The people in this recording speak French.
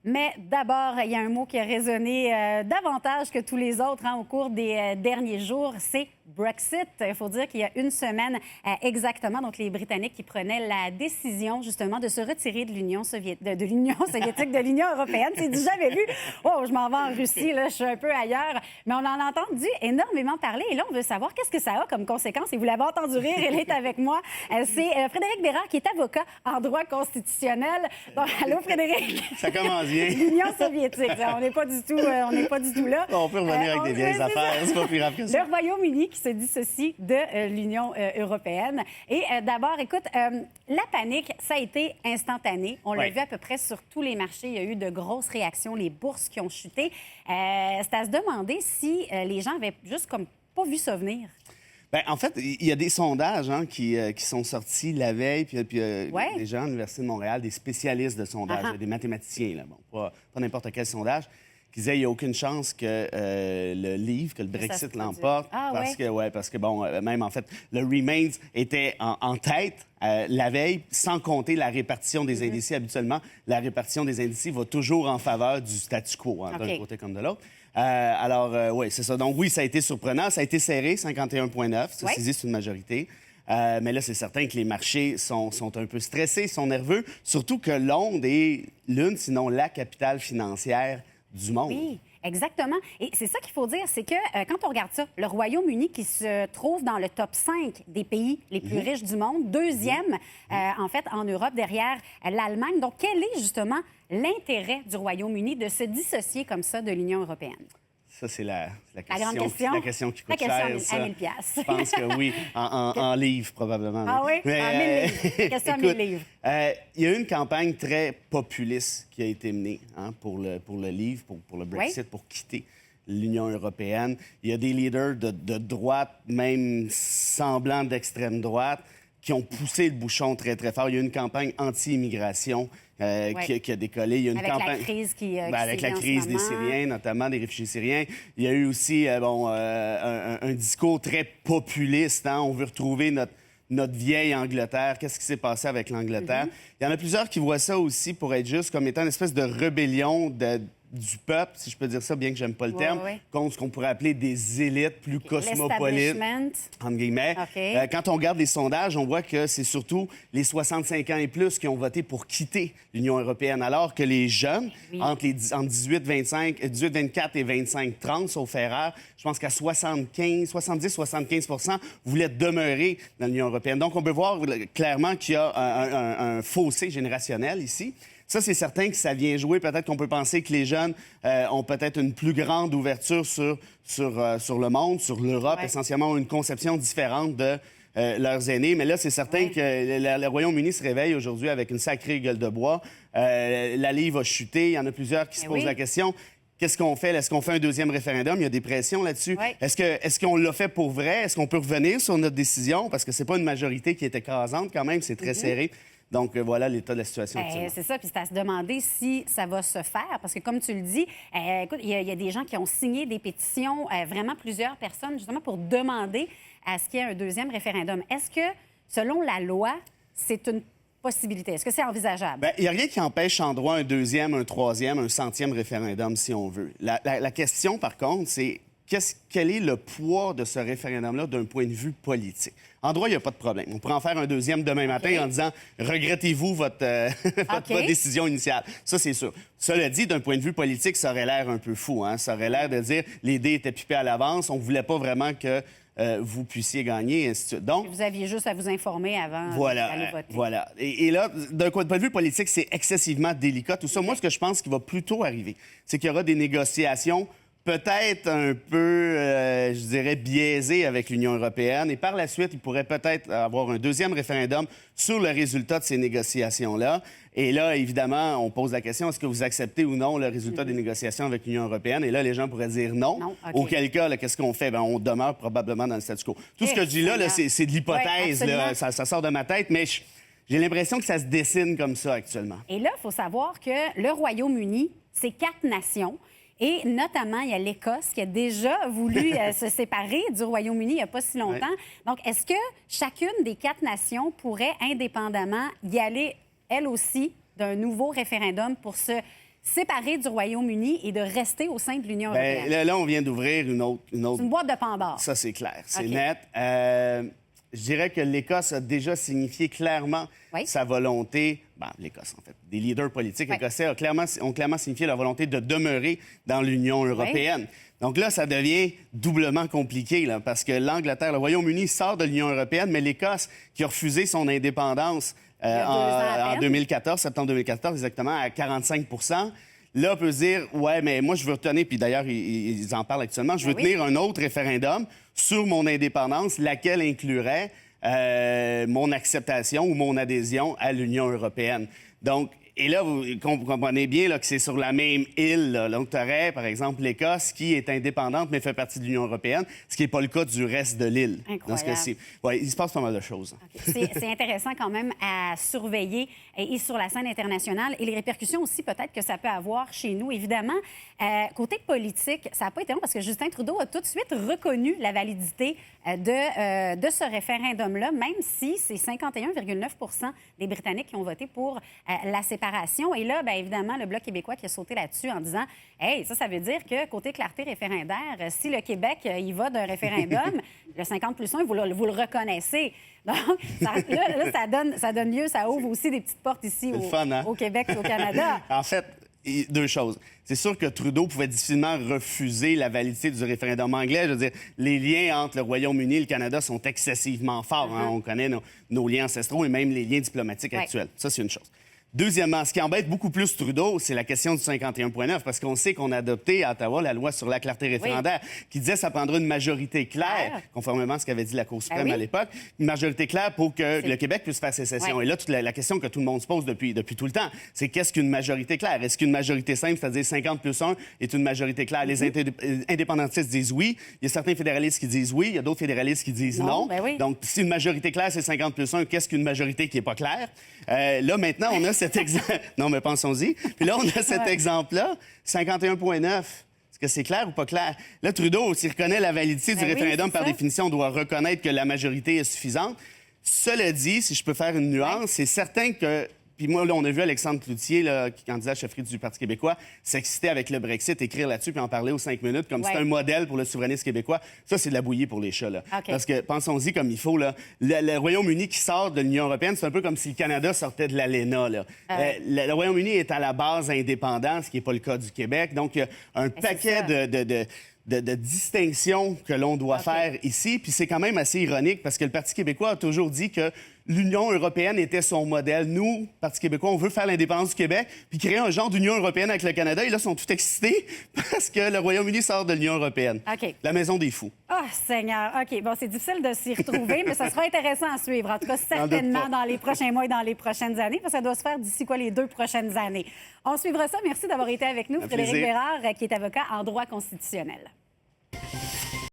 Mais d'abord, il y a un mot qui a résonné davantage que tous les autres au cours des derniers jours, c'est Brexit. Il faut dire qu'il y a une semaine exactement, donc les Britanniques qui prenaient la décision justement de se retirer de l'Union soviétique, de l'Union européenne. C'est du jamais vu. Oh, je m'en vais en Russie, là, je suis un peu ailleurs. Mais on en a entendu énormément parler et là, on veut savoir qu'est-ce que ça a comme conséquence. Et vous l'avez entendu rire, elle est avec moi. C'est Frédéric Bérard qui est avocat en droit constitutionnel. Donc, allô, Frédéric? Ça commence bien. L'Union soviétique, on n'est pas du tout là. On peut revenir avec des vieilles affaires, c'est pas plus grave que ça. Le Royaume-Uni qui se dissocie de l'Union européenne. Et d'abord, écoute, la panique, ça a été instantané. On l'a vu à peu près sur tous les marchés. Il y a eu de grosses réactions, les bourses qui ont chuté. C'est à se demander si les gens avaient juste comme pas vu ça venir. Bien, en fait, il y a des sondages qui sont sortis la veille, puis des gens à l'Université de Montréal, des spécialistes de sondage, des mathématiciens, là, bon, pas n'importe quel sondage, qui disaient qu'il n'y a aucune chance que le livre, que le Brexit l'emporte, parce que, bon, même en fait, le Remains était en tête la veille, sans compter la répartition des indices. Habituellement, la répartition des indices va toujours en faveur du statu quo, d'un côté comme de l'autre. Oui, c'est ça. Donc oui, ça a été surprenant. Ça a été serré, 51,9. Ça, c'est une majorité. Mais là, c'est certain que les marchés sont un peu stressés, sont nerveux. Surtout que Londres est l'une, sinon la capitale financière du monde. Oui, exactement. Et c'est ça qu'il faut dire, c'est que quand on regarde ça, le Royaume-Uni qui se trouve dans le top 5 des pays les plus riches du monde, deuxième, en fait, en Europe, derrière l'Allemagne. Donc, quel est justement l'intérêt du Royaume-Uni de se dissocier comme ça de l'Union européenne? Ça, c'est la grande question. La question qui coûte cher. La question à 1000 $. Je pense que oui, en livres, probablement. Ah oui? Mais, en 1000 livres. Question à 1000 livres. Il y a eu une campagne très populiste qui a été menée pour le livre, pour le Brexit, pour quitter l'Union européenne. Il y a des leaders de droite, même semblant d'extrême droite, qui ont poussé le bouchon très, très fort. Il y a eu une campagne anti-immigration qui a décollé. Il y a une avec campagne... la crise qui avec la crise des Syriens, notamment des réfugiés syriens. Il y a eu aussi un discours très populiste. On veut retrouver notre vieille Angleterre. Qu'est-ce qui s'est passé avec l'Angleterre? Il y en a plusieurs qui voient ça aussi, pour être juste, comme étant une espèce de rébellion du peuple, si je peux dire ça, bien que j'aime pas le terme, contre ce qu'on pourrait appeler des élites plus cosmopolites, entre guillemets. Quand on regarde les sondages, on voit que c'est surtout les 65 ans et plus qui ont voté pour quitter l'Union européenne, alors que les jeunes, entre 18-24 et 25-30, sauf erreur, je pense qu'à 70-75 voulaient demeurer dans l'Union européenne. Donc, on peut voir clairement qu'il y a un fossé générationnel ici. Ça, c'est certain que ça vient jouer. Peut-être qu'on peut penser que les jeunes ont peut-être une plus grande ouverture sur le monde, sur l'Europe, essentiellement ont une conception différente de leurs aînés. Mais là, c'est certain que le Royaume-Uni se réveille aujourd'hui avec une sacrée gueule de bois. La livre a chuté. Il y en a plusieurs qui se posent la question. Qu'est-ce qu'on fait? Est-ce qu'on fait un deuxième référendum? Il y a des pressions là-dessus. Est-ce qu'on l'a fait pour vrai? Est-ce qu'on peut revenir sur notre décision? Parce que c'est pas une majorité qui est écrasante quand même. C'est très serré. Donc, voilà l'état de la situation actuellement. C'est ça, puis c'est à se demander si ça va se faire, parce que comme tu le dis, écoute, il y a des gens qui ont signé des pétitions, vraiment plusieurs personnes, justement pour demander à ce qu'il y ait un deuxième référendum. Est-ce que, selon la loi, c'est une possibilité? Est-ce que c'est envisageable? Bien, il n'y a rien qui empêche en droit un deuxième, un troisième, un centième référendum, si on veut. La question, par contre, c'est quel est le poids de ce référendum-là d'un point de vue politique? En droit, il n'y a pas de problème. On pourrait en faire un deuxième demain matin en disant « Regrettez-vous votre décision initiale? » Ça, c'est sûr. Cela dit, d'un point de vue politique, ça aurait l'air un peu fou. Ça aurait l'air de dire « Les dés étaient pipés à l'avance. On ne voulait pas vraiment que vous puissiez gagner. » et ainsi de suite. Donc, vous aviez juste à vous informer avant d'aller voter. Voilà. Et là, d'un point de vue politique, c'est excessivement délicat. Tout ça, moi, ce que je pense qui va plutôt arriver, c'est qu'il y aura des négociations peut-être un peu, je dirais, biaisé avec l'Union européenne. Et par la suite, il pourrait peut-être avoir un deuxième référendum sur le résultat de ces négociations-là. Et là, évidemment, on pose la question, est-ce que vous acceptez ou non le résultat des négociations avec l'Union européenne? Et là, les gens pourraient dire non. Auquel cas, qu'est-ce qu'on fait? Bien, on demeure probablement dans le statu quo. Tout ce que je dis là, c'est de l'hypothèse. Ça sort de ma tête, mais j'ai l'impression que ça se dessine comme ça actuellement. Et là, il faut savoir que le Royaume-Uni, c'est 4 nations. Et notamment, il y a l'Écosse qui a déjà voulu se séparer du Royaume-Uni il n'y a pas si longtemps. Donc, est-ce que chacune des 4 nations pourrait indépendamment y aller, elle aussi, d'un nouveau référendum pour se séparer du Royaume-Uni et de rester au sein de l'Union européenne? Là, on vient d'ouvrir une autre... C'est une boîte de Pandore. Ça, c'est clair, c'est net. Je dirais que l'Écosse a déjà signifié clairement sa volonté, l'Écosse en fait, des leaders politiques écossais ont clairement signifié leur volonté de demeurer dans l'Union européenne. Donc là, ça devient doublement compliqué, là, parce que l'Angleterre, le Royaume-Uni sort de l'Union européenne, mais l'Écosse, qui a refusé son indépendance en 2014, septembre 2014, exactement, à 45 là, on peut se dire, ouais, mais moi, je veux retenir, puis d'ailleurs, ils en parlent actuellement, je veux tenir un autre référendum sur mon indépendance, laquelle inclurait mon acceptation ou mon adhésion à l'Union européenne. Donc, et là, vous comprenez bien là, que c'est sur la même île. Là. Donc, tu aurais, par exemple, l'Écosse qui est indépendante mais fait partie de l'Union européenne, ce qui n'est pas le cas du reste de l'île. Incroyable. Il se passe pas mal de choses. Okay. C'est intéressant quand même à surveiller et sur la scène internationale et les répercussions aussi peut-être que ça peut avoir chez nous. Évidemment, côté politique, ça n'a pas été long parce que Justin Trudeau a tout de suite reconnu la validité de ce référendum-là, même si c'est 51,9 % des Britanniques qui ont voté pour la séparation. Et là, bien évidemment, le Bloc québécois qui a sauté là-dessus en disant « Hey, ça veut dire que côté clarté référendaire, si le Québec y va d'un référendum, le 50+1, vous le reconnaissez. » Donc, ça donne lieu, ça ouvre aussi des petites portes ici au Québec et au Canada. En fait, deux choses. C'est sûr que Trudeau pouvait difficilement refuser la validité du référendum anglais. Je veux dire, les liens entre le Royaume-Uni et le Canada sont excessivement forts. On connaît nos liens ancestraux et même les liens diplomatiques actuels. Ça, c'est une chose. Deuxièmement, ce qui embête beaucoup plus Trudeau, c'est la question du 51,9 parce qu'on sait qu'on a adopté à Ottawa la loi sur la clarté référendaire qui disait que ça prendrait une majorité claire, conformément à ce qu'avait dit la Cour suprême à l'époque, une majorité claire pour que le Québec puisse faire sécession. Et là, toute la question que tout le monde se pose depuis tout le temps, c'est qu'est-ce qu'une majorité claire? Est-ce qu'une majorité simple, c'est-à-dire 50+1, est une majorité claire? Les indépendantistes disent oui. Il y a certains fédéralistes qui disent oui. Il y a d'autres fédéralistes qui disent non. Donc, si une majorité claire, c'est 50+1, qu'est-ce qu'une majorité qui n'est pas claire? Là, maintenant, on a cet exemple. Non, mais pensons-y. Puis là, on a cet exemple-là, 51,9. Est-ce que c'est clair ou pas clair? Là, Trudeau, s'il reconnaît la validité du référendum, par définition, doit reconnaître que la majorité est suffisante. Cela dit, si je peux faire une nuance, c'est certain que... Puis moi, là, on a vu Alexandre Cloutier, là, qui est candidat à la chefferie du Parti québécois, s'exciter avec le Brexit, écrire là-dessus puis en parler aux 5 minutes comme c'est un modèle pour le souverainisme québécois. Ça, c'est de la bouillie pour les chats, là. Parce que, pensons-y comme il faut, là. Le Royaume-Uni qui sort de l'Union européenne, c'est un peu comme si le Canada sortait de l'ALENA, là. Le Royaume-Uni est à la base indépendant, ce qui n'est pas le cas du Québec. Donc, il y a un paquet de distinctions que l'on doit faire ici. Puis c'est quand même assez ironique parce que le Parti québécois a toujours dit que l'Union européenne était son modèle. Nous, Parti québécois, on veut faire l'indépendance du Québec puis créer un genre d'Union européenne avec le Canada. Et là, ils sont tout excités parce que le Royaume-Uni sort de l'Union européenne. La maison des fous. Oh, Seigneur. OK. Bon, c'est difficile de s'y retrouver, mais ça sera intéressant à suivre. En tout cas, certainement dans les prochains mois et dans les prochaines années, parce que ça doit se faire d'ici les 2 prochaines années. On suivra ça. Merci d'avoir été avec nous, Frédéric Bérard, qui est avocat en droit constitutionnel.